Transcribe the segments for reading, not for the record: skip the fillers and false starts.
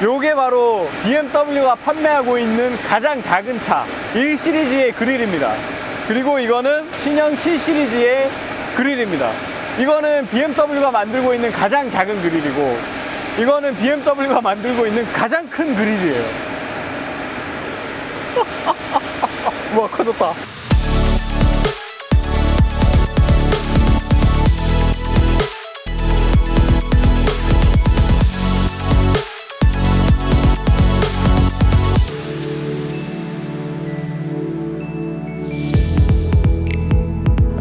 요게 바로 BMW가 판매하고 있는 가장 작은 차 1시리즈의 그릴입니다. 그리고 이거는 신형 7시리즈의 그릴입니다. 이거는 BMW가 만들고 있는 가장 작은 그릴이고, 이거는 BMW가 만들고 있는 가장 큰 그릴이에요. 우와, 커졌다.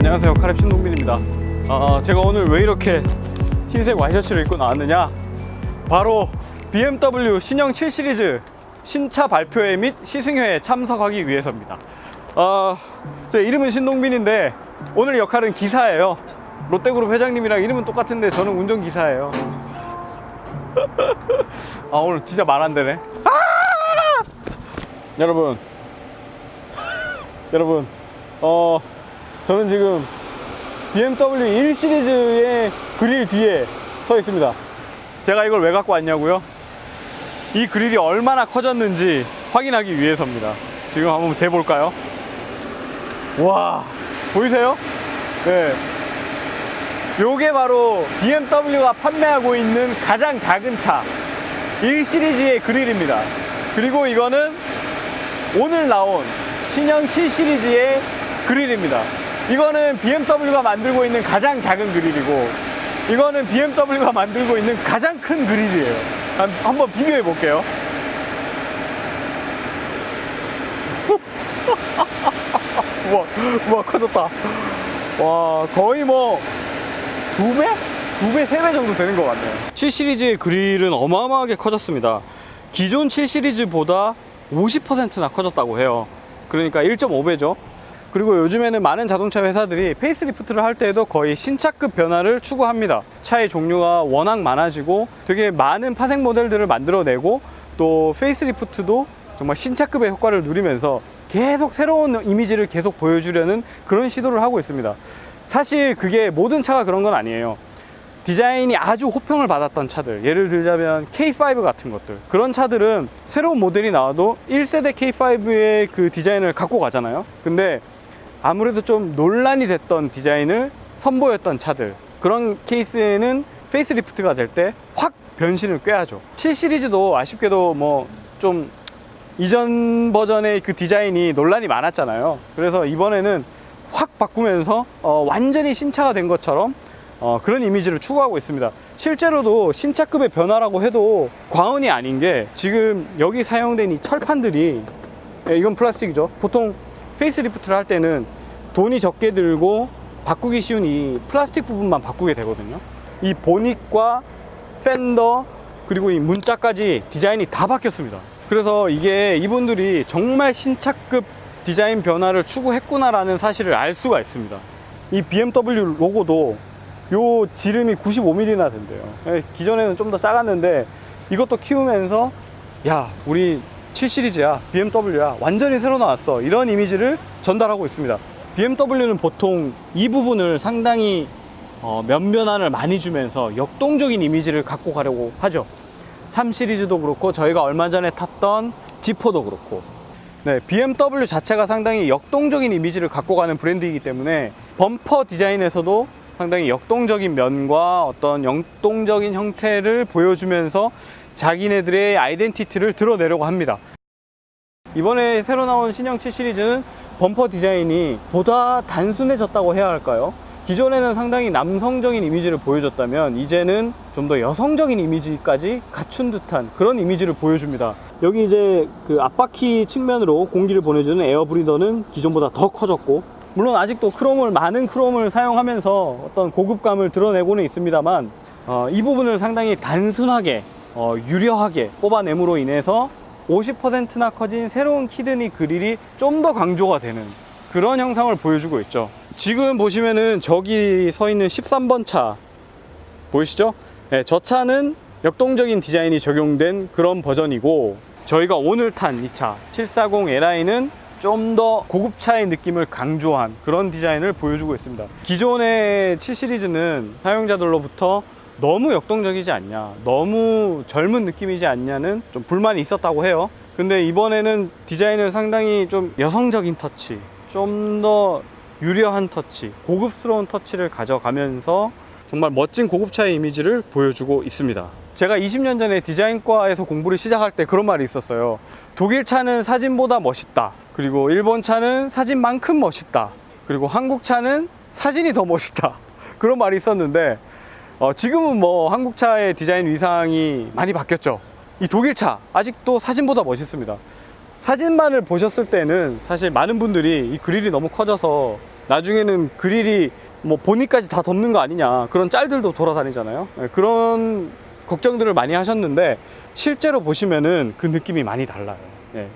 안녕하세요, 카랩 신동빈입니다. 제가 오늘 왜 이렇게 흰색 와이셔츠를 입고 나왔느냐, 바로 BMW 신형 7시리즈 신차 발표회 및 시승회에 참석하기 위해서입니다. 제 이름은 신동빈인데 오늘 역할은 기사예요. 롯데그룹 회장님이랑 이름은 똑같은데 저는 운전기사예요. 오늘 진짜 말 안 되네. 여러분 저는 지금 BMW 1시리즈의 그릴 뒤에 서 있습니다. 제가 이걸 왜 갖고 왔냐고요? 이 그릴이 얼마나 커졌는지 확인하기 위해서입니다. 지금 한번 대볼까요? 와, 보이세요? 네. 요게 바로 BMW가 판매하고 있는 가장 작은 차 1시리즈의 그릴입니다. 그리고 이거는 오늘 나온 신형 7시리즈의 그릴입니다. 이거는 BMW가 만들고 있는 가장 작은 그릴이고, 이거는 BMW가 만들고 있는 가장 큰 그릴이에요. 한번 비교해 볼게요. 우와, 커졌다. 와, 거의 뭐 두 배, 세 배 정도 되는 것 같네요. 7시리즈의 그릴은 어마어마하게 커졌습니다. 기존 7시리즈보다 50%나 커졌다고 해요. 그러니까 1.5배죠. 그리고 요즘에는 많은 자동차 회사들이 페이스리프트를 할 때에도 거의 신차급 변화를 추구합니다. 차의 종류가 워낙 많아지고 되게 많은 파생 모델들을 만들어내고, 또 페이스리프트도 정말 신차급의 효과를 누리면서 계속 새로운 이미지를 계속 보여주려는 그런 시도를 하고 있습니다. 사실 그게 모든 차가 그런 건 아니에요. 디자인이 아주 호평을 받았던 차들, 예를 들자면 K5 같은 것들, 그런 차들은 새로운 모델이 나와도 1세대 K5의 그 디자인을 갖고 가잖아요. 근데 아무래도 좀 논란이 됐던 디자인을 선보였던 차들, 그런 케이스에는 페이스리프트가 될 때 확 변신을 꾀하죠. 7시리즈도 아쉽게도 뭐 좀 이전 버전의 그 디자인이 논란이 많았잖아요. 그래서 이번에는 확 바꾸면서 완전히 신차가 된 것처럼 그런 이미지를 추구하고 있습니다. 실제로도 신차급의 변화라고 해도 과언이 아닌 게, 지금 여기 사용된 이 철판들이, 이건 플라스틱이죠. 보통 페이스리프트를 할 때는 돈이 적게 들고 바꾸기 쉬운 이 플라스틱 부분만 바꾸게 되거든요. 이 보닛과 팬더 그리고 이 문짝까지 디자인이 다 바뀌었습니다. 그래서 이게 이분들이 정말 신차급 디자인 변화를 추구했구나라는 사실을 알 수가 있습니다. 이 BMW 로고도 요 지름이 95mm나 된대요. 기존에는 좀 더 작았는데 이것도 키우면서, 야, 우리 7시리즈야, BMW야, 완전히 새로 나왔어, 이런 이미지를 전달하고 있습니다. BMW는 보통 이 부분을 상당히 면변화를 많이 주면서 역동적인 이미지를 갖고 가려고 하죠. 3시리즈도 그렇고 저희가 얼마 전에 탔던 G4도 그렇고, 네, BMW 자체가 상당히 역동적인 이미지를 갖고 가는 브랜드이기 때문에 범퍼 디자인에서도 상당히 역동적인 면과 어떤 역동적인 형태를 보여주면서 자기네들의 아이덴티티를 드러내려고 합니다. 이번에 새로 나온 신형 7시리즈는 범퍼 디자인이 보다 단순해졌다고 해야 할까요? 기존에는 상당히 남성적인 이미지를 보여줬다면 이제는 좀 더 여성적인 이미지까지 갖춘 듯한 그런 이미지를 보여줍니다. 여기 이제 그 앞바퀴 측면으로 공기를 보내주는 에어 브리더는 기존보다 더 커졌고, 물론 아직도 많은 크롬을 사용하면서 어떤 고급감을 드러내고는 있습니다만, 이 부분을 상당히 단순하게 유려하게 뽑아냄으로 인해서 50%나 커진 새로운 키드니 그릴이 좀 더 강조가 되는 그런 형상을 보여주고 있죠. 지금 보시면은 저기 서 있는 13번 차 보이시죠? 네, 저 차는 역동적인 디자인이 적용된 그런 버전이고, 저희가 오늘 탄 이 차 740Li는 좀 더 고급차의 느낌을 강조한 그런 디자인을 보여주고 있습니다. 기존의 7시리즈는 사용자들로부터 너무 역동적이지 않냐, 너무 젊은 느낌이지 않냐는 좀 불만이 있었다고 해요. 근데 이번에는 디자인을 상당히 좀 여성적인 터치, 좀 더 유려한 터치, 고급스러운 터치를 가져가면서 정말 멋진 고급차의 이미지를 보여주고 있습니다. 제가 20년 전에 디자인과에서 공부를 시작할 때 그런 말이 있었어요. 독일 차는 사진보다 멋있다. 그리고 일본 차는 사진만큼 멋있다. 그리고 한국 차는 사진이 더 멋있다. 그런 말이 있었는데 지금은 뭐 한국 차의 디자인 위상이 많이 바뀌었죠. 이 독일 차 아직도 사진보다 멋있습니다. 사진만을 보셨을 때는 사실 많은 분들이 이 그릴이 너무 커져서 나중에는 그릴이 뭐 보니까지 다 덮는 거 아니냐, 그런 짤들도 돌아다니잖아요. 그런 걱정들을 많이 하셨는데 실제로 보시면은 그 느낌이 많이 달라요.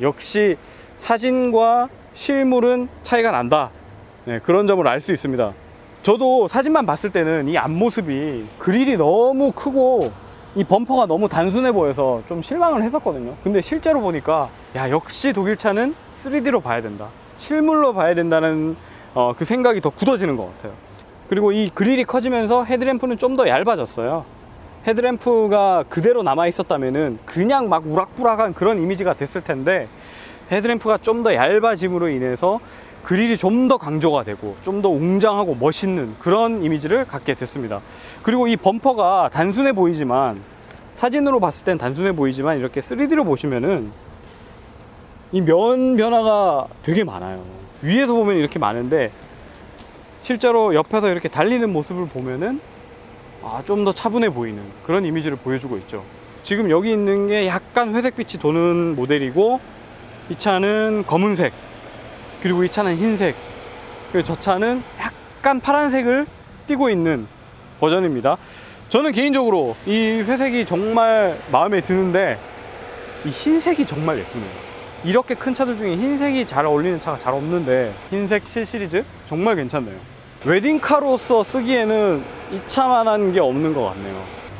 역시 사진과 실물은 차이가 난다. 그런 점을 알 수 있습니다. 저도 사진만 봤을 때는 이 앞모습이 그릴이 너무 크고 이 범퍼가 너무 단순해 보여서 좀 실망을 했었거든요. 근데 실제로 보니까 야, 역시 독일 차는 3D로 봐야 된다, 실물로 봐야 된다는 그 생각이 더 굳어지는 것 같아요. 그리고 이 그릴이 커지면서 헤드램프는 좀 더 얇아졌어요. 헤드램프가 그대로 남아 있었다면은 그냥 막 우락부락한 그런 이미지가 됐을 텐데 헤드램프가 좀 더 얇아짐으로 인해서 그릴이 좀 더 강조가 되고 좀 더 웅장하고 멋있는 그런 이미지를 갖게 됐습니다. 그리고 이 범퍼가 단순해 보이지만, 사진으로 봤을 땐 단순해 보이지만 이렇게 3D로 보시면은 이 면 변화가 되게 많아요. 위에서 보면 이렇게 많은데 실제로 옆에서 이렇게 달리는 모습을 보면은 좀 더 차분해 보이는 그런 이미지를 보여주고 있죠. 지금 여기 있는 게 약간 회색빛이 도는 모델이고, 이 차는 검은색, 그리고 이 차는 흰색, 그리고 저 차는 약간 파란색을 띠고 있는 버전입니다. 저는 개인적으로 이 회색이 정말 마음에 드는데 이 흰색이 정말 예쁘네요. 이렇게 큰 차들 중에 흰색이 잘 어울리는 차가 잘 없는데 흰색 7 시리즈 정말 괜찮네요. 웨딩카로서 쓰기에는 이 차만한 게 없는 것 같네요.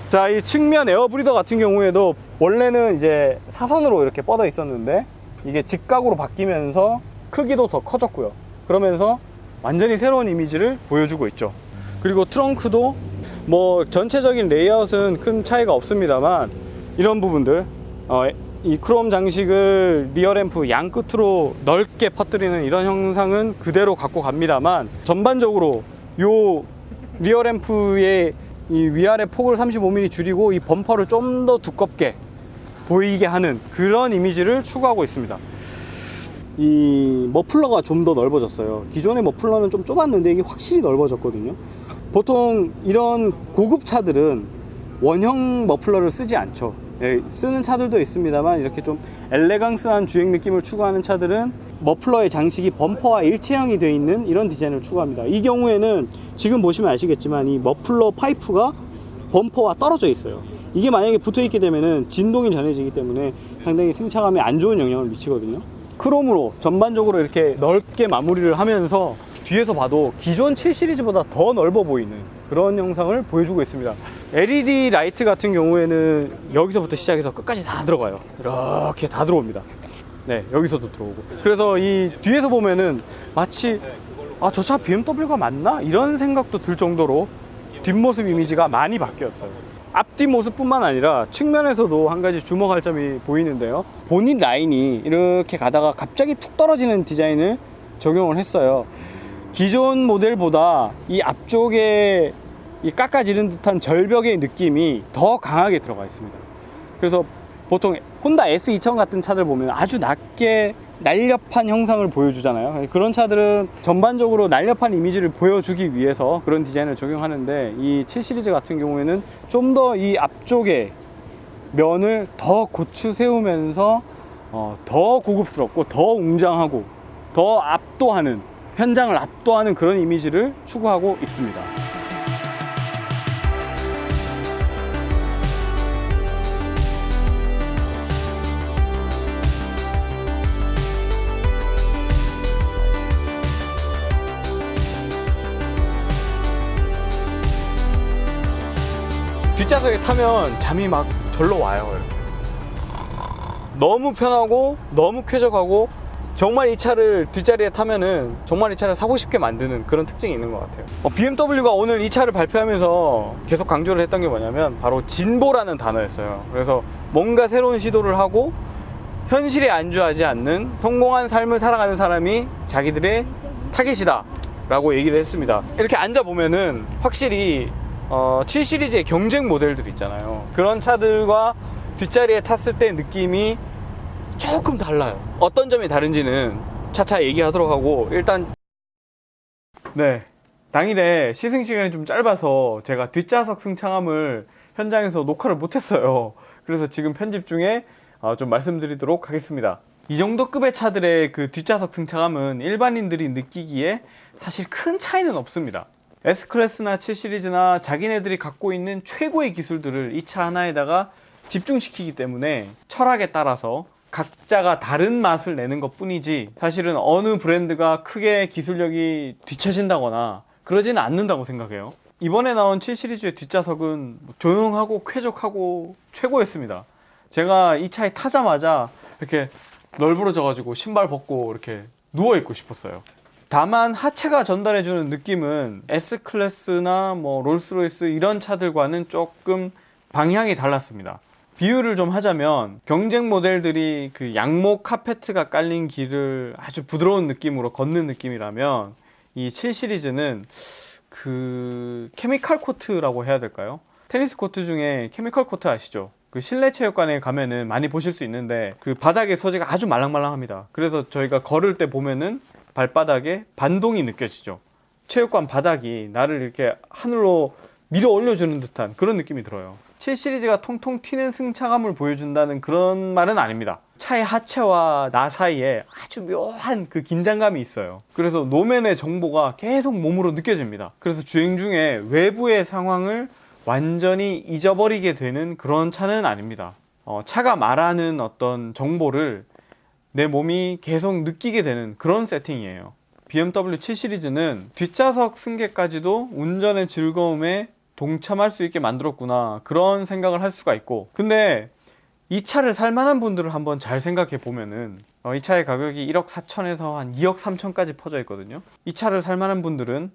자, 이 측면 에어브리더 같은 경우에도 원래는 이제 사선으로 이렇게 뻗어 있었는데 이게 직각으로 바뀌면서 크기도 더 커졌고요. 그러면서 완전히 새로운 이미지를 보여주고 있죠. 그리고 트렁크도 뭐 전체적인 레이아웃은 큰 차이가 없습니다만 이런 부분들, 이 크롬 장식을 리어램프 양 끝으로 넓게 퍼뜨리는 이런 형상은 그대로 갖고 갑니다만, 전반적으로 요 리어램프의 이 위아래 폭을 35mm 줄이고 이 범퍼를 좀 더 두껍게 보이게 하는 그런 이미지를 추구하고 있습니다. 이 머플러가 좀 더 넓어졌어요. 기존의 머플러는 좀 좁았는데 이게 확실히 넓어졌거든요. 보통 이런 고급 차들은 원형 머플러를 쓰지 않죠. 쓰는 차들도 있습니다만 이렇게 좀 엘레강스한 주행 느낌을 추구하는 차들은 머플러의 장식이 범퍼와 일체형이 되어 있는 이런 디자인을 추구합니다. 이 경우에는 지금 보시면 아시겠지만 이 머플러 파이프가 범퍼와 떨어져 있어요. 이게 만약에 붙어 있게 되면은 진동이 전해지기 때문에 상당히 승차감에 안 좋은 영향을 미치거든요. 크롬으로 전반적으로 이렇게 넓게 마무리를 하면서 뒤에서 봐도 기존 7 시리즈보다 더 넓어 보이는 그런 형상을 보여주고 있습니다. LED 라이트 같은 경우에는 여기서부터 시작해서 끝까지 다 들어가요. 이렇게 다 들어옵니다. 네, 여기서도 들어오고. 그래서 이 뒤에서 보면은 마치 저 차 BMW가 맞나? 이런 생각도 들 정도로 뒷모습 이미지가 많이 바뀌었어요. 앞뒤 모습뿐만 아니라 측면에서도 한 가지 주목할 점이 보이는데요. 보닛 라인이 이렇게 가다가 갑자기 툭 떨어지는 디자인을 적용을 했어요. 기존 모델보다 이 앞쪽에 이 깎아지른 듯한 절벽의 느낌이 더 강하게 들어가 있습니다. 그래서 보통 혼다 S2000 같은 차들 보면 아주 낮게 날렵한 형상을 보여주잖아요. 그런 차들은 전반적으로 날렵한 이미지를 보여주기 위해서 그런 디자인을 적용하는데, 이 7 시리즈 같은 경우에는 좀 더 이 앞쪽에 면을 더 고추 세우면서 더 고급스럽고 더 웅장하고 더 압도하는, 현장을 압도하는 그런 이미지를 추구하고 있습니다. 뒷좌석에 타면 잠이 막 절로 와요. 너무 편하고 너무 쾌적하고 정말 이 차를 뒷자리에 타면은 정말 이 차를 사고 싶게 만드는 그런 특징이 있는 것 같아요. BMW가 오늘 이 차를 발표하면서 계속 강조를 했던 게 뭐냐면 바로 진보라는 단어였어요. 그래서 뭔가 새로운 시도를 하고 현실에 안주하지 않는 성공한 삶을 살아가는 사람이 자기들의 타겟이다 라고 얘기를 했습니다. 이렇게 앉아보면은 확실히 7 시리즈의 경쟁 모델들 있잖아요. 그런 차들과 뒷자리에 탔을 때 느낌이 조금 달라요. 어떤 점이 다른지는 차차 얘기하도록 하고, 일단 네, 당일에 시승 시간이 좀 짧아서 제가 뒷좌석 승차감을 현장에서 녹화를 못했어요. 그래서 지금 편집 중에 좀 말씀드리도록 하겠습니다. 이 정도 급의 차들의 그 뒷좌석 승차감은 일반인들이 느끼기에 사실 큰 차이는 없습니다. S클래스나 7시리즈나 자기네들이 갖고 있는 최고의 기술들을 이 차 하나에다가 집중시키기 때문에 철학에 따라서 각자가 다른 맛을 내는 것 뿐이지, 사실은 어느 브랜드가 크게 기술력이 뒤처진다거나 그러지는 않는다고 생각해요. 이번에 나온 7시리즈의 뒷좌석은 조용하고 쾌적하고 최고였습니다. 제가 이 차에 타자마자 이렇게 널브러져 가지고 신발 벗고 이렇게 누워있고 싶었어요. 다만 하체가 전달해주는 느낌은 S클래스나 롤스로이스 이런 차들과는 조금 방향이 달랐습니다. 비유를 좀 하자면 경쟁 모델들이 그 양목 카페트가 깔린 길을 아주 부드러운 느낌으로 걷는 느낌이라면, 이 7 시리즈는 그 케미컬 코트라고 해야 될까요? 테니스 코트 중에 케미컬 코트 아시죠? 그 실내 체육관에 가면은 많이 보실 수 있는데 그 바닥의 소재가 아주 말랑말랑합니다. 그래서 저희가 걸을 때 보면은 발바닥에 반동이 느껴지죠. 체육관 바닥이 나를 이렇게 하늘로 밀어 올려주는 듯한 그런 느낌이 들어요. 7 시리즈가 통통 튀는 승차감을 보여준다는 그런 말은 아닙니다. 차의 하체와 나 사이에 아주 묘한 그 긴장감이 있어요. 그래서 노면의 정보가 계속 몸으로 느껴집니다. 그래서 주행 중에 외부의 상황을 완전히 잊어버리게 되는 그런 차는 아닙니다. 차가 말하는 어떤 정보를 내 몸이 계속 느끼게 되는 그런 세팅이에요. BMW 7 시리즈는 뒷좌석 승객까지도 운전의 즐거움에 동참할 수 있게 만들었구나, 그런 생각을 할 수가 있고, 근데 이 차를 살 만한 분들을 한번 잘 생각해 보면은 이 차의 가격이 1억 4천에서 한 2억 3천까지 퍼져 있거든요. 이 차를 살 만한 분들은,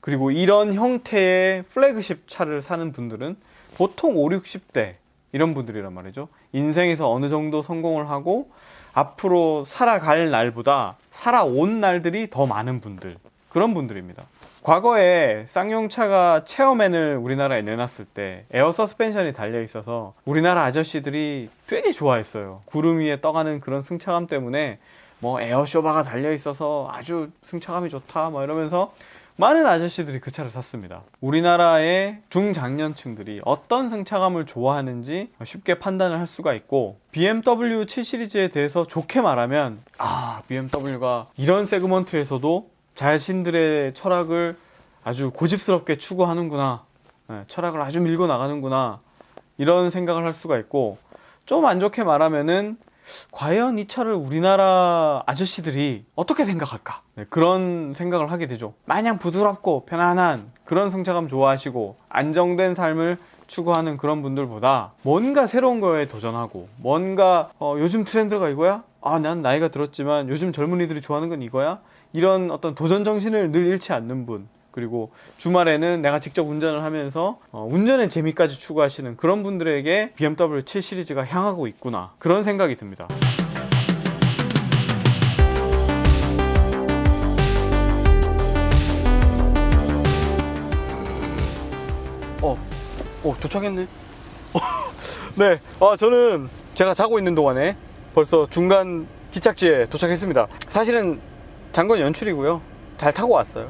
그리고 이런 형태의 플래그십 차를 사는 분들은 보통 5, 60대 이런 분들이란 말이죠. 인생에서 어느 정도 성공을 하고 앞으로 살아갈 날보다 살아온 날들이 더 많은 분들, 그런 분들입니다. 과거에 쌍용차가 체어맨을 우리나라에 내놨을 때 에어 서스펜션이 달려 있어서 우리나라 아저씨들이 되게 좋아했어요. 구름 위에 떠가는 그런 승차감 때문에 에어 쇼바가 달려 있어서 아주 승차감이 좋다 이러면서 많은 아저씨들이 그 차를 샀습니다. 우리나라의 중장년층들이 어떤 승차감을 좋아하는지 쉽게 판단을 할 수가 있고, BMW 7 시리즈에 대해서 좋게 말하면 BMW가 이런 세그먼트에서도 자신들의 철학을 아주 고집스럽게 추구하는구나, 철학을 아주 밀고 나가는구나, 이런 생각을 할 수가 있고, 좀 안 좋게 말하면은 과연 이 차를 우리나라 아저씨들이 어떻게 생각할까, 그런 생각을 하게 되죠. 마냥 부드럽고 편안한 그런 승차감 좋아하시고 안정된 삶을 추구하는 그런 분들보다 뭔가 새로운 거에 도전하고, 뭔가 요즘 트렌드가 이거야? 난 나이가 들었지만 요즘 젊은이들이 좋아하는 건 이거야? 이런 어떤 도전 정신을 늘 잃지 않는 분, 그리고 주말에는 내가 직접 운전을 하면서 운전의 재미까지 추구하시는 그런 분들에게 BMW 7 시리즈가 향하고 있구나, 그런 생각이 듭니다. 도착했네. 네, 저는 제가 자고 있는 동안에 벌써 중간 기착지에 도착했습니다. 사실은 장건 연출이고요. 잘 타고 왔어요.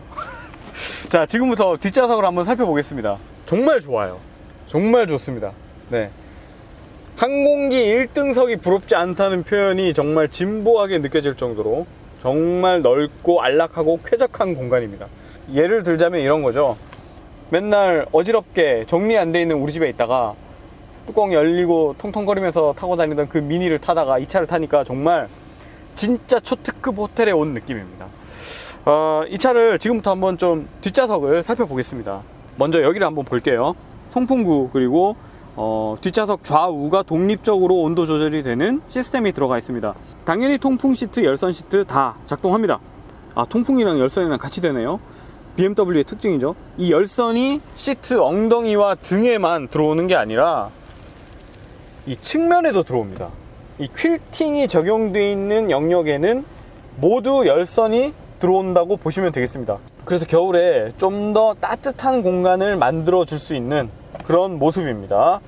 자, 지금부터 뒷좌석을 한번 살펴보겠습니다. 정말 좋아요. 정말 좋습니다. 네, 항공기 1등석이 부럽지 않다는 표현이 정말 진보하게 느껴질 정도로 정말 넓고 안락하고 쾌적한 공간입니다. 예를 들자면 이런 거죠. 맨날 어지럽게 정리 안 돼 있는 우리 집에 있다가 뚜껑 열리고 통통거리면서 타고 다니던 그 미니를 타다가 이 차를 타니까 정말 진짜 초특급 호텔에 온 느낌입니다. 이 차를 지금부터 한번 좀 뒷좌석을 살펴보겠습니다. 먼저 여기를 한번 볼게요. 송풍구, 그리고 뒷좌석 좌우가 독립적으로 온도 조절이 되는 시스템이 들어가 있습니다. 당연히 통풍 시트, 열선 시트 다 작동합니다. 아, 통풍이랑 열선이랑 같이 되네요. BMW의 특징이죠. 이 열선이 시트 엉덩이와 등에만 들어오는 게 아니라 이 측면에도 들어옵니다. 이 퀼팅이 적용되어 있는 영역에는 모두 열선이 들어온다고 보시면 되겠습니다. 그래서 겨울에 좀 더 따뜻한 공간을 만들어 줄 수 있는 그런 모습입니다.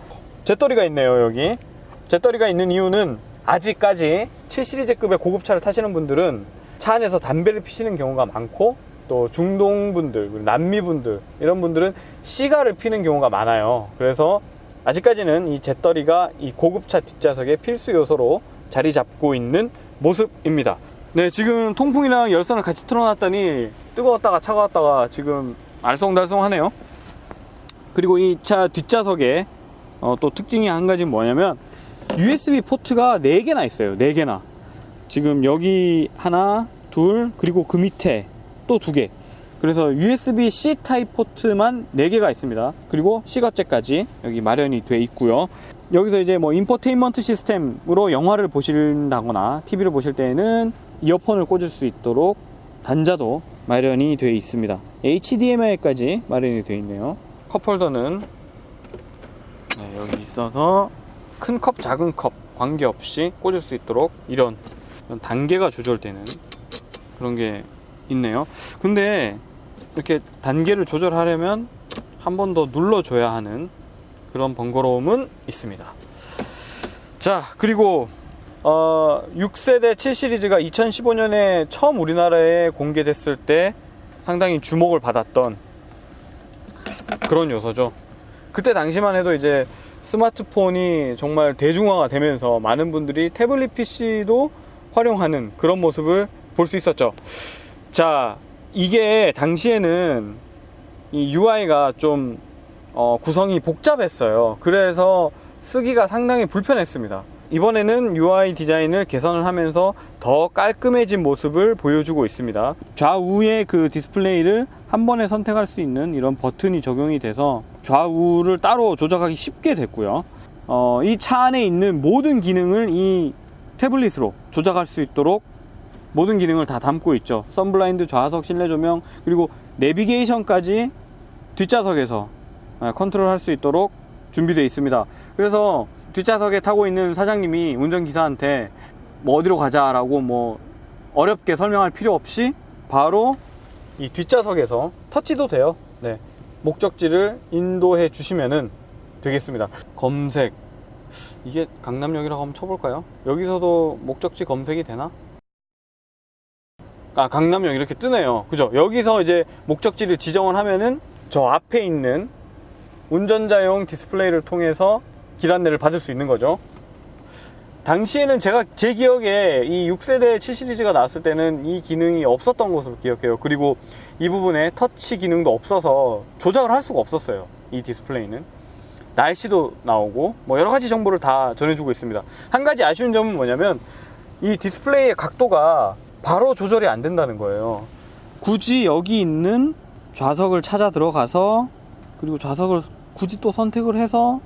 잿더리가 있네요. 여기 잿더리가 있는 이유는 아직까지 7시리즈급의 고급차를 타시는 분들은 차 안에서 담배를 피시는 경우가 많고, 또 중동분들, 남미분들, 이런 분들은 시가를 피는 경우가 많아요. 그래서 아직까지는 이 잿더리가 이 고급차 뒷좌석의 필수 요소로 자리 잡고 있는 모습입니다. 네, 지금 통풍이랑 열선을 같이 틀어놨더니 뜨거웠다가 차가웠다가 지금 알쏭달쏭하네요. 그리고 이 차 뒷좌석에 또 특징이 한 가지 뭐냐면 USB 포트가 4개나 있어요. 4개나. 지금 여기 하나, 둘, 그리고 그 밑에 또 2개. 그래서 USB-C 타입 포트만 4개가 있습니다. 그리고 C거째까지 여기 마련이 돼 있고요. 여기서 이제 뭐 인포테인먼트 시스템으로 영화를 보신다거나 TV를 보실 때에는 이어폰을 꽂을 수 있도록 단자도 마련이 되어 있습니다. HDMI까지 마련이 되어 있네요. 컵홀더는 여기 있어서 큰 컵, 작은 컵 관계없이 꽂을 수 있도록 이런 단계가 조절되는 그런 게 있네요. 근데 이렇게 단계를 조절하려면 한 번 더 눌러줘야 하는 그런 번거로움은 있습니다. 자, 그리고 6세대 7시리즈가 2015년에 처음 우리나라에 공개됐을 때 상당히 주목을 받았던 그런 요소죠. 그때 당시만 해도 이제 스마트폰이 정말 대중화가 되면서 많은 분들이 태블릿 PC도 활용하는 그런 모습을 볼 수 있었죠. 자, 이게 당시에는 이 UI가 좀 구성이 복잡했어요. 그래서 쓰기가 상당히 불편했습니다. 이번에는 UI 디자인을 개선을 하면서 더 깔끔해진 모습을 보여주고 있습니다. 좌우의 그 디스플레이를 한 번에 선택할 수 있는 이런 버튼이 적용이 돼서 좌우를 따로 조작하기 쉽게 됐고요. 이 차 안에 있는 모든 기능을 이 태블릿으로 조작할 수 있도록 모든 기능을 다 담고 있죠. 선블라인드, 좌석, 실내 조명, 그리고 내비게이션까지 뒷좌석에서 컨트롤 할 수 있도록 준비되어 있습니다. 그래서 뒷좌석에 타고 있는 사장님이 운전기사한테 뭐 어디로 가자라고 뭐 어렵게 설명할 필요 없이 바로 이 뒷좌석에서 터치도 돼요. 네, 목적지를 인도해 주시면은 되겠습니다. 검색, 이게 강남역이라고 한번 쳐볼까요? 여기서도 목적지 검색이 되나? 아, 강남역 이렇게 뜨네요. 그죠? 여기서 이제 목적지를 지정을 하면은 저 앞에 있는 운전자용 디스플레이를 통해서 길 안내를 받을 수 있는 거죠. 당시에는 제 기억에 이 6세대 7시리즈가 나왔을 때는 이 기능이 없었던 것으로 기억해요. 그리고 이 부분에 터치 기능도 없어서 조작을 할 수가 없었어요. 이 디스플레이는 날씨도 나오고 뭐 여러 가지 정보를 다 전해주고 있습니다. 한 가지 아쉬운 점은 뭐냐면 이 디스플레이의 각도가 바로 조절이 안 된다는 거예요. 굳이 여기 있는 좌석을 찾아 들어가서, 그리고 좌석을 굳이 또 선택을 해서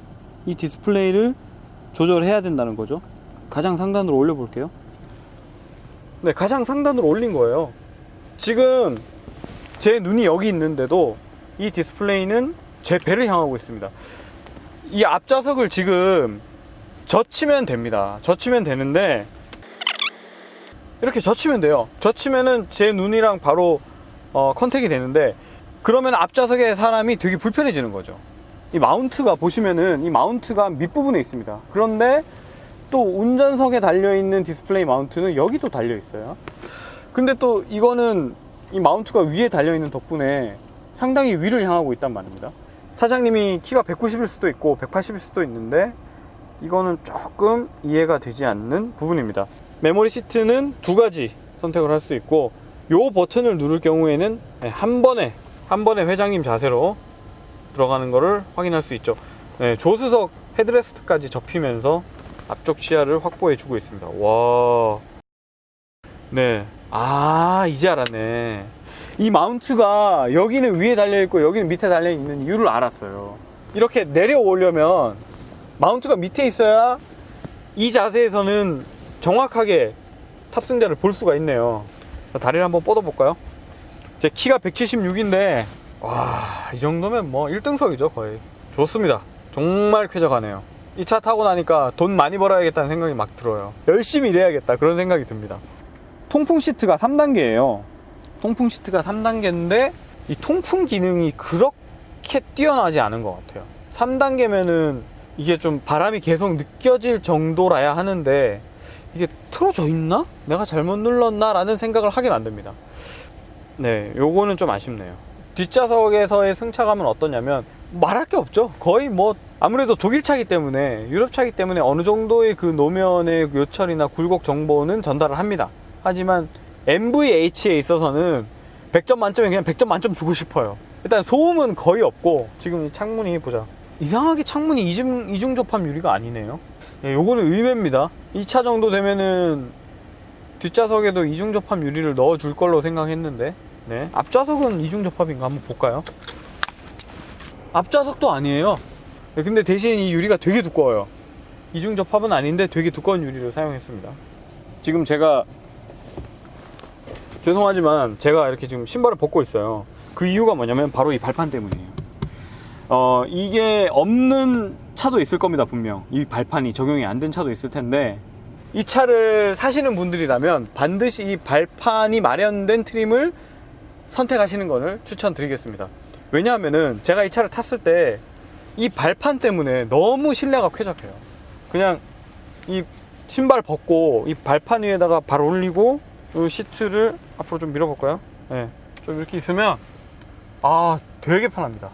이 디스플레이를 조절해야 된다는 거죠. 가장 상단으로 올려 볼게요. 네, 가장 상단으로 올린 거예요. 지금 제 눈이 여기 있는데도 이 디스플레이는 제 배를 향하고 있습니다. 이 앞좌석을 지금 젖히면 됩니다. 젖히면 되는데 이렇게 젖히면 돼요. 젖히면은 제 눈이랑 바로 컨택이 되는데, 그러면 앞좌석에 사람이 되게 불편해지는 거죠. 이 마운트가 보시면은 이 마운트가 밑부분에 있습니다. 그런데 또 운전석에 달려있는 디스플레이 마운트는 여기도 달려있어요. 근데 또 이거는 이 마운트가 위에 달려있는 덕분에 상당히 위를 향하고 있단 말입니다. 사장님이 키가 190일 수도 있고 180일 수도 있는데 이거는 조금 이해가 되지 않는 부분입니다. 메모리 시트는 2가지 선택을 할 수 있고, 요 버튼을 누를 경우에는 한 번에 회장님 자세로 들어가는 것을 확인할 수 있죠. 네, 조수석 헤드레스트까지 접히면서 앞쪽 시야를 확보해 주고 있습니다. 와, 네, 아, 이제 알았네. 이 마운트가 여기는 위에 달려있고 여기는 밑에 달려있는 이유를 알았어요. 이렇게 내려오려면 마운트가 밑에 있어야 이 자세에서는 정확하게 탑승자를 볼 수가 있네요. 다리를 한번 뻗어볼까요? 제 키가 176인데 와, 이 정도면 뭐 1등석이죠 거의. 좋습니다. 정말 쾌적하네요. 이 차 타고 나니까 돈 많이 벌어야겠다는 생각이 막 들어요. 열심히 일해야겠다 그런 생각이 듭니다. 통풍 시트가 3단계예요 통풍 시트가 3단계인데 이 통풍 기능이 그렇게 뛰어나지 않은 것 같아요. 3단계면은 이게 좀 바람이 계속 느껴질 정도라야 하는데 이게 틀어져 있나? 내가 잘못 눌렀나? 라는 생각을 하게 만듭니다. 네, 요거는 좀 아쉽네요. 뒷좌석에서의 승차감은 어떠냐면 말할 게 없죠. 거의 뭐 아무래도 독일 차기 때문에, 유럽 차기 때문에 어느 정도의 그 노면의 요철이나 굴곡 정보는 전달을 합니다. 하지만 MVH에 있어서는 100점 만점에 그냥 100점 만점 주고 싶어요. 일단 소음은 거의 없고, 지금 이 창문이 보자, 이상하게 창문이 이중 접합 유리가 아니네요. 예, 요거는 의외입니다. 이 차 정도 되면은 뒷좌석에도 이중 접합 유리를 넣어 줄 걸로 생각했는데, 네, 앞좌석은 이중 접합인가 한번 볼까요? 앞좌석도 아니에요. 네, 근데 대신 이 유리가 되게 두꺼워요. 이중 접합은 아닌데 되게 두꺼운 유리를 사용했습니다. 지금 제가 죄송하지만 제가 이렇게 지금 신발을 벗고 있어요. 그 이유가 뭐냐면 바로 이 발판 때문이에요. 이게 없는 차도 있을 겁니다. 분명 이 발판이 적용이 안 된 차도 있을 텐데, 이 차를 사시는 분들이라면 반드시 이 발판이 마련된 트림을 선택하시는 것을 추천드리겠습니다. 왜냐하면은 제가 이 차를 탔을 때 이 발판 때문에 너무 실내가 쾌적해요. 그냥 이 신발 벗고 이 발판 위에다가 발 올리고 이 시트를 앞으로 좀 밀어볼까요? 네, 좀 이렇게 있으면 되게 편합니다.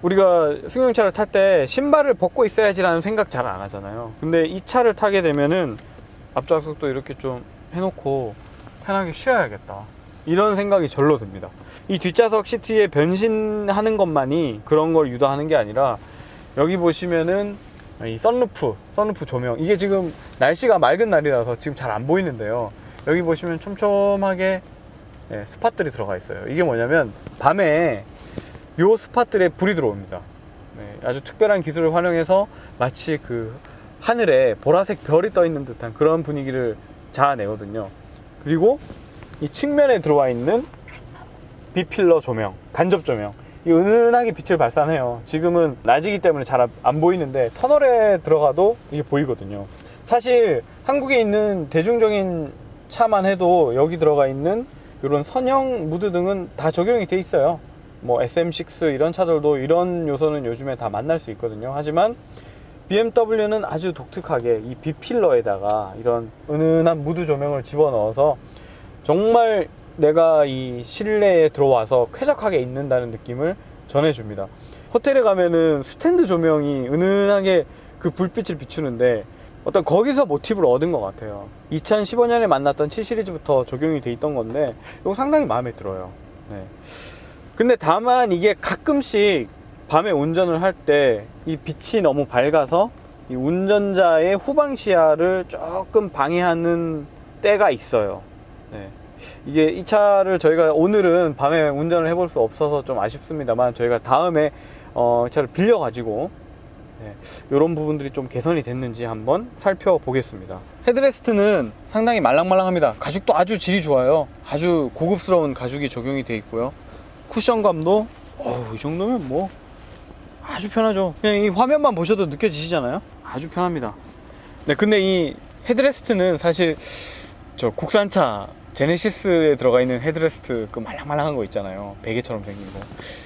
우리가 승용차를 탈 때 신발을 벗고 있어야지라는 생각 잘 안 하잖아요. 근데 이 차를 타게 되면은 앞좌석도 이렇게 좀 해놓고 편하게 쉬어야겠다, 이런 생각이 절로 듭니다. 이 뒷좌석 시트에 변신하는 것만이 그런 걸 유도하는 게 아니라, 여기 보시면은 이 선루프 조명, 이게 지금 날씨가 맑은 날이라서 지금 잘 안 보이는데요, 여기 보시면 촘촘하게 스팟들이 들어가 있어요. 이게 뭐냐면 밤에 요 스팟들에 불이 들어옵니다. 네, 아주 특별한 기술을 활용해서 마치 그 하늘에 보라색 별이 떠 있는 듯한 그런 분위기를 자아내거든요. 그리고 이 측면에 들어와 있는 B필러 조명, 간접 조명, 이 은은하게 빛을 발산해요. 지금은 낮이기 때문에 잘 안 보이는데 터널에 들어가도 이게 보이거든요. 사실 한국에 있는 대중적인 차만 해도 여기 들어가 있는 이런 선형 무드 등은 다 적용이 돼 있어요. 뭐 SM6 이런 차들도 이런 요소는 요즘에 다 만날 수 있거든요. 하지만 BMW는 아주 독특하게 이 B필러에다가 이런 은은한 무드 조명을 집어넣어서 정말 내가 이 실내에 들어와서 쾌적하게 있는다는 느낌을 전해줍니다. 호텔에 가면은 스탠드 조명이 은은하게 그 불빛을 비추는데 어떤 거기서 모티브를 얻은 것 같아요. 2015년에 만났던 7 시리즈부터 적용이 돼 있던 건데 이거 상당히 마음에 들어요. 네. 근데 다만 이게 가끔씩 밤에 운전을 할 때 이 빛이 너무 밝아서 이 운전자의 후방 시야를 조금 방해하는 때가 있어요. 네. 이게 이 차를 저희가 오늘은 밤에 운전을 해볼 수 없어서 좀 아쉽습니다만, 저희가 다음에 이 차를 빌려 가지고 이런 부분들이 좀 개선이 됐는지 한번 살펴보겠습니다. 헤드레스트는 상당히 말랑말랑합니다. 가죽도 아주 질이 좋아요. 아주 고급스러운 가죽이 적용이 되어 있고요. 쿠션감도 이 정도면 뭐 아주 편하죠. 그냥 이 화면만 보셔도 느껴지시잖아요. 아주 편합니다. 네, 근데 이 헤드레스트는 사실 저 국산차 제네시스에 들어가 있는 헤드레스트 그 말랑말랑한 거 있잖아요. 베개처럼 생긴 거.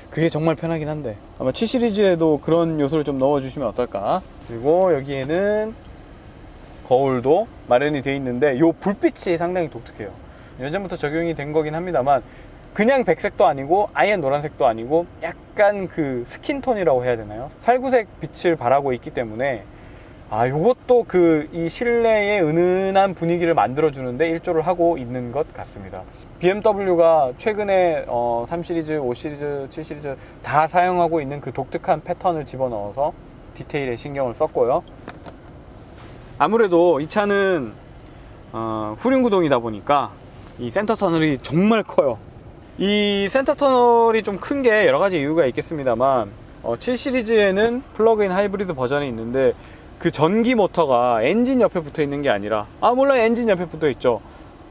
그게 정말 편하긴 한데 아마 7 시리즈에도 그런 요소를 좀 넣어주시면 어떨까. 그리고 여기에는 거울도 마련이 되어 있는데 요 불빛이 상당히 독특해요. 예전부터 적용이 된 거긴 합니다만 그냥 백색도 아니고 아예 노란색도 아니고 약간 그 스킨톤이라고 해야 되나요? 살구색 빛을 발하고 있기 때문에 요것도 그 이 실내의 은은한 분위기를 만들어주는데 일조를 하고 있는 것 같습니다. BMW가 최근에 3 시리즈, 5 시리즈, 7 시리즈 다 사용하고 있는 그 독특한 패턴을 집어넣어서 디테일에 신경을 썼고요. 아무래도 이 차는 후륜 구동이다 보니까 이 센터 터널이 정말 커요. 이 센터 터널이 좀 큰 게 여러 가지 이유가 있겠습니다만 7 시리즈에는 플러그인 하이브리드 버전이 있는데 그 전기 모터가 엔진 옆에 붙어 있는 게 아니라, 물론 엔진 옆에 붙어 있죠.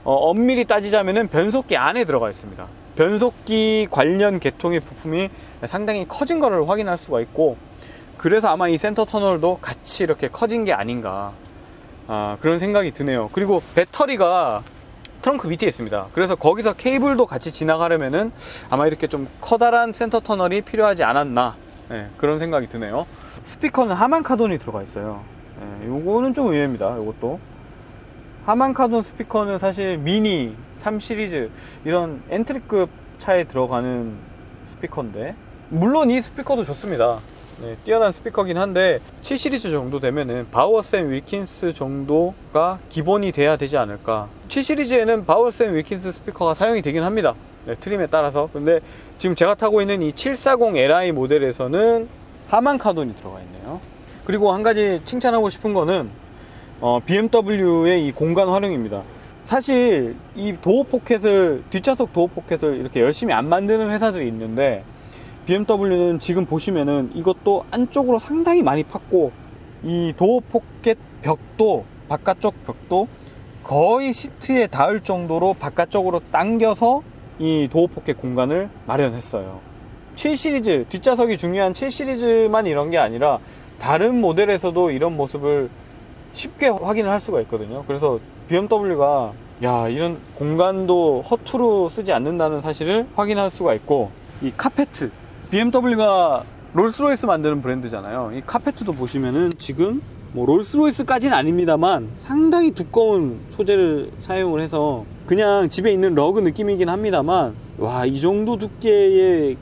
엄밀히 따지자면은 변속기 안에 들어가 있습니다. 변속기 관련 계통의 부품이 상당히 커진 거를 확인할 수가 있고, 그래서 아마 이 센터 터널도 같이 이렇게 커진 게 아닌가, 그런 생각이 드네요. 그리고 배터리가 트렁크 밑에 있습니다. 그래서 거기서 케이블도 같이 지나가려면은 아마 이렇게 좀 커다란 센터 터널이 필요하지 않았나, 그런 생각이 드네요. 스피커는 하만 카돈이 들어가 있어요. 요거는 좀 의외입니다. 요것도 하만 카돈 스피커는 사실 미니 3 시리즈 이런 엔트리급 차에 들어가는 스피커인데, 물론 이 스피커도 좋습니다. 뛰어난 스피커긴 한데 7 시리즈 정도 되면은 바우어샘 윌킨스 정도가 기본이 돼야 되지 않을까. 7 시리즈에는 바우어샘 윌킨스 스피커가 사용이 되긴 합니다. 트림에 따라서. 근데 지금 제가 타고 있는 이 740Li 모델에서는 하만 카돈이 들어가 있네요. 그리고 한 가지 칭찬하고 싶은 거는 BMW의 이 공간 활용입니다. 사실 이 도어 포켓을, 뒷좌석 도어 포켓을 이렇게 열심히 안 만드는 회사들이 있는데, BMW는 지금 보시면은 이것도 안쪽으로 상당히 많이 팠고, 이 도어 포켓 벽도, 바깥쪽 벽도 거의 시트에 닿을 정도로 바깥쪽으로 당겨서 이 도어 포켓 공간을 마련했어요. 7 시리즈, 뒷좌석이 중요한 7 시리즈만 이런 게 아니라 다른 모델에서도 이런 모습을 쉽게 확인을 할 수가 있거든요. 그래서 BMW가 이런 공간도 허투루 쓰지 않는다는 사실을 확인할 수가 있고, 이 카페트, BMW가 롤스로이스 만드는 브랜드잖아요. 이 카페트도 보시면은 지금 뭐 롤스로이스까지는 아닙니다만 상당히 두꺼운 소재를 사용을 해서 그냥 집에 있는 러그 느낌이긴 합니다만, 이 정도 두께의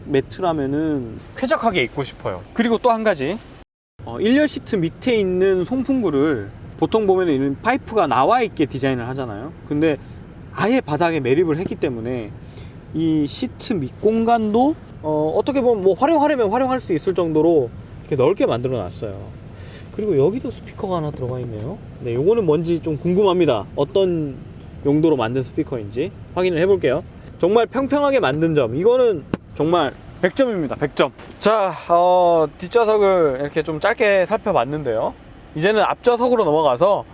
매트라면은 쾌적하게 입고 싶어요. 그리고 또 한 가지, 1열 시트 밑에 있는 송풍구를 보통 보면 이런 파이프가 나와 있게 디자인을 하잖아요. 근데 아예 바닥에 매립을 했기 때문에 이 시트 밑 공간도 어떻게 보면 뭐 활용하려면 활용할 수 있을 정도로 이렇게 넓게 만들어 놨어요. 그리고 여기도 스피커가 하나 들어가 있네요. 요거는 뭔지 좀 궁금합니다. 어떤 용도로 만든 스피커인지 확인을 해볼게요. 정말 평평하게 만든 점, 이거는 정말 100점입니다. 100점. 자, 뒷좌석을 이렇게 좀 짧게 살펴봤는데요. 이제는 앞좌석으로 넘어가서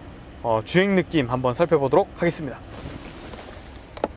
주행 느낌 한번 살펴보도록 하겠습니다.